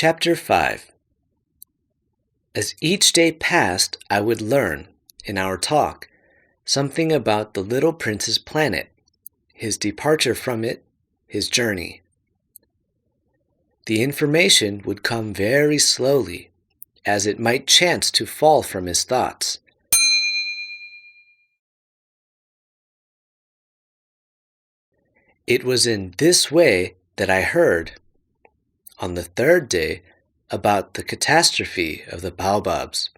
Chapter 5. As each day passed, I would learn, in our talk, something about the little prince's planet, his departure from it, his journey. The information would come very slowly, as it might chance to fall from his thoughts. It was in this way that I heard, on the third day, about the catastrophe of the baobabs.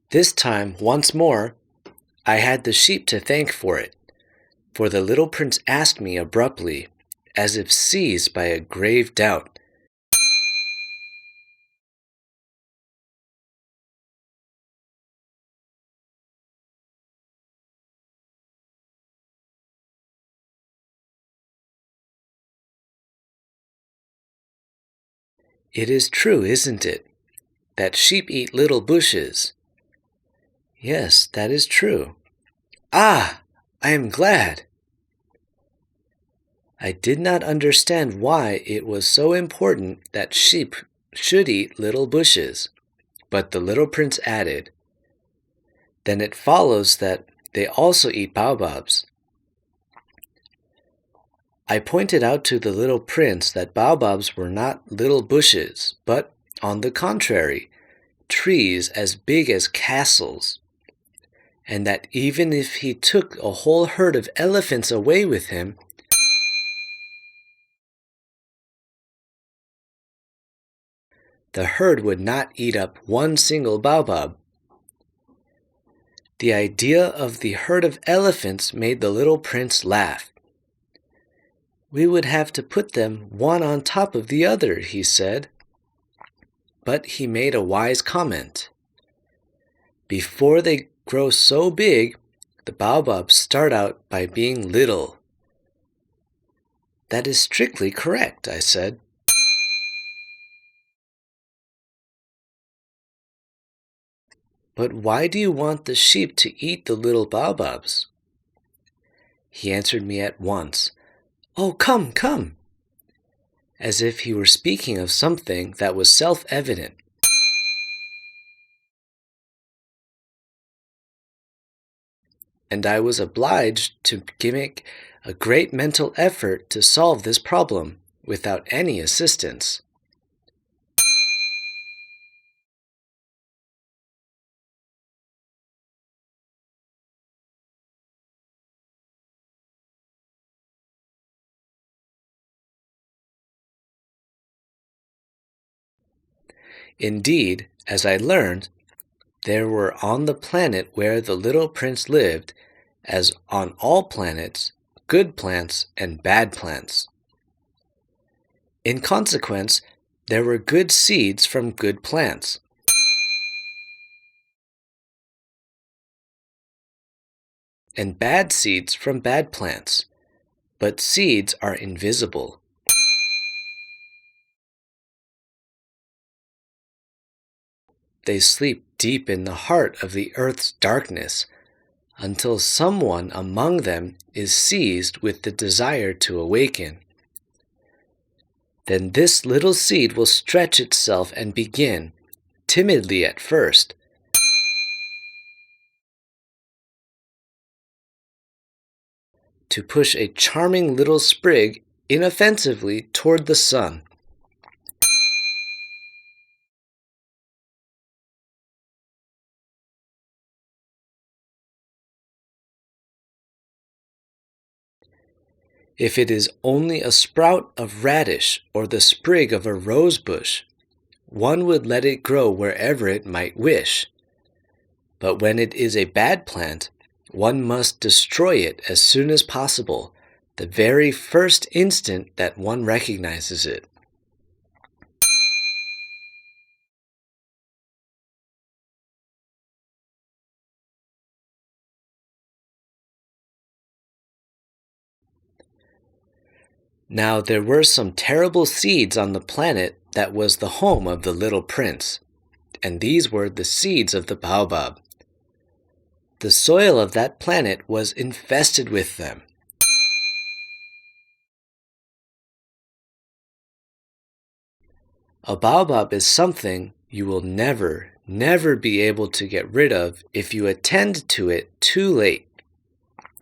This time, once more, I had the sheep to thank for it, for the little prince asked me abruptly, as if seized by a grave doubt, "It is true, isn't it, that sheep eat little bushes?" "Yes, that is true." "Ah, I am glad." I did not understand why it was so important that sheep should eat little bushes, but the little prince added, "Then it follows that they also eat baobabs." I pointed out to the little prince that baobabs were not little bushes, but, on the contrary, trees as big as castles, and that even if he took a whole herd of elephants away with him, the herd would not eat up one single baobab. The idea of the herd of elephants made the little prince laugh. "We would have to put them one on top of the other," he said. But he made a wise comment. "Before they grow so big, the baobabs start out by being little." "That is strictly correct," I said. "But why do you want the sheep to eat the little baobabs?" He answered me at once, "Oh, come, come," as if he were speaking of something that was self-evident. And I was obliged to make a great mental effort to solve this problem without any assistance. Indeed, as I learned, there were on the planet where the little prince lived, as on all planets, good plants and bad plants. In consequence, there were good seeds from good plants, and bad seeds from bad plants, but seeds are invisible. They sleep deep in the heart of the earth's darkness, until someone among them is seized with the desire to awaken. Then this little seed will stretch itself and begin, timidly at first, to push a charming little sprig inoffensively toward the sun. If it is only a sprout of radish or the sprig of a rose bush, one would let it grow wherever it might wish. But when it is a bad plant, one must destroy it as soon as possible, the very first instant that one recognizes it. Now there were some terrible seeds on the planet that was the home of the little prince, and these were the seeds of the baobab. The soil of that planet was infested with them. A baobab is something you will never be able to get rid of if you attend to it too late.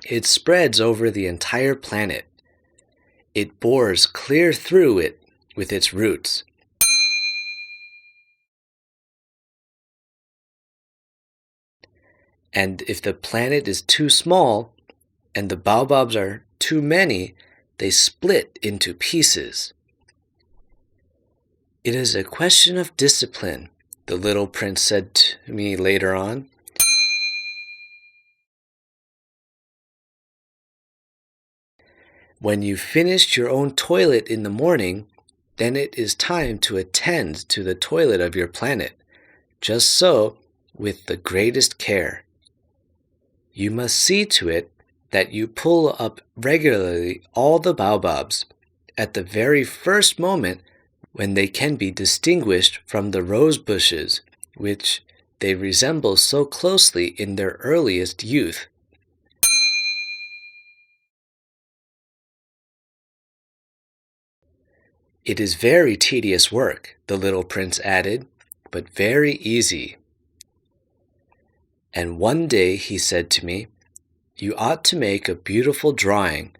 It spreads over the entire planet. It bores clear through it with its roots. And if the planet is too small and the baobabs are too many, they split into pieces. It is a question of discipline, the little prince said to me later on. When you've finished your own toilet in the morning, then it is time to attend to the toilet of your planet, just so, with the greatest care. You must see to it that you pull up regularly all the baobabs at the very first moment when they can be distinguished from the rose bushes, which they resemble so closely in their earliest youth. It is very tedious work, the little prince added, but very easy. And one day he said to me, "You ought to make a beautiful drawing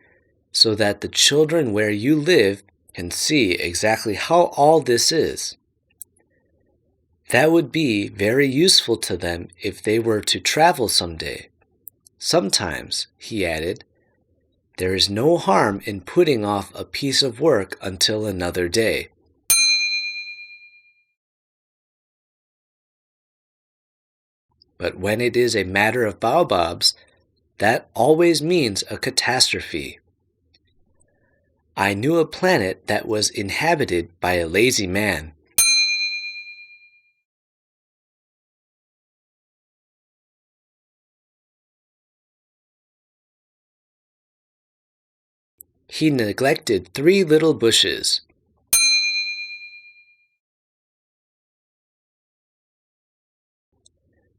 so that the children where you live can see exactly how all this is. That would be very useful to them if they were to travel someday. Sometimes," he added, "there is no harm in putting off a piece of work until another day." But when it is a matter of baobabs, that always means a catastrophe. I knew a planet that was inhabited by a lazy man. He neglected 3 little bushes.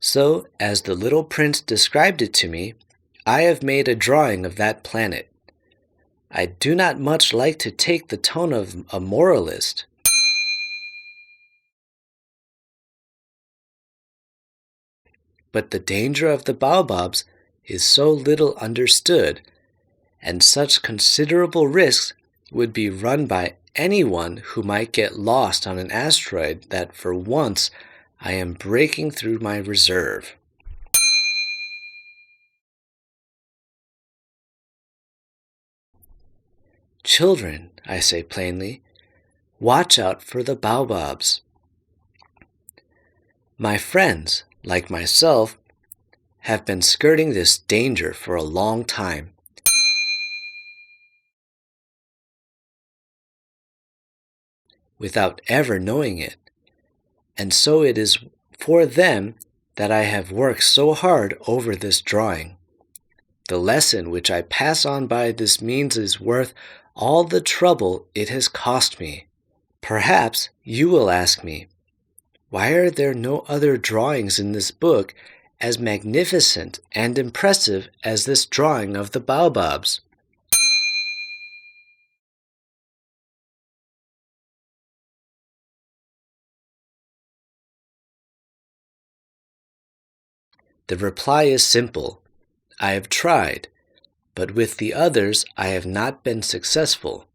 So, as the little prince described it to me, I have made a drawing of that planet. I do not much like to take the tone of a moralist. But the danger of the baobabs is so little understood, and such considerable risks would be run by anyone who might get lost on an asteroid that for once I am breaking through my reserve. Children, I say plainly, watch out for the baobabs. My friends, like myself, have been skirting this danger for a long time. Without ever knowing it. And so it is for them that I have worked so hard over this drawing. The lesson which I pass on by this means is worth all the trouble it has cost me. Perhaps you will ask me, why are there no other drawings in this book as magnificent and impressive as this drawing of the baobabs? The reply is simple. I have tried, but with the others I have not been successful.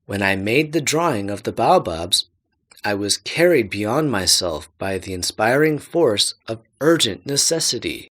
When I made the drawing of the baobabs, I was carried beyond myself by the inspiring force of urgent necessity.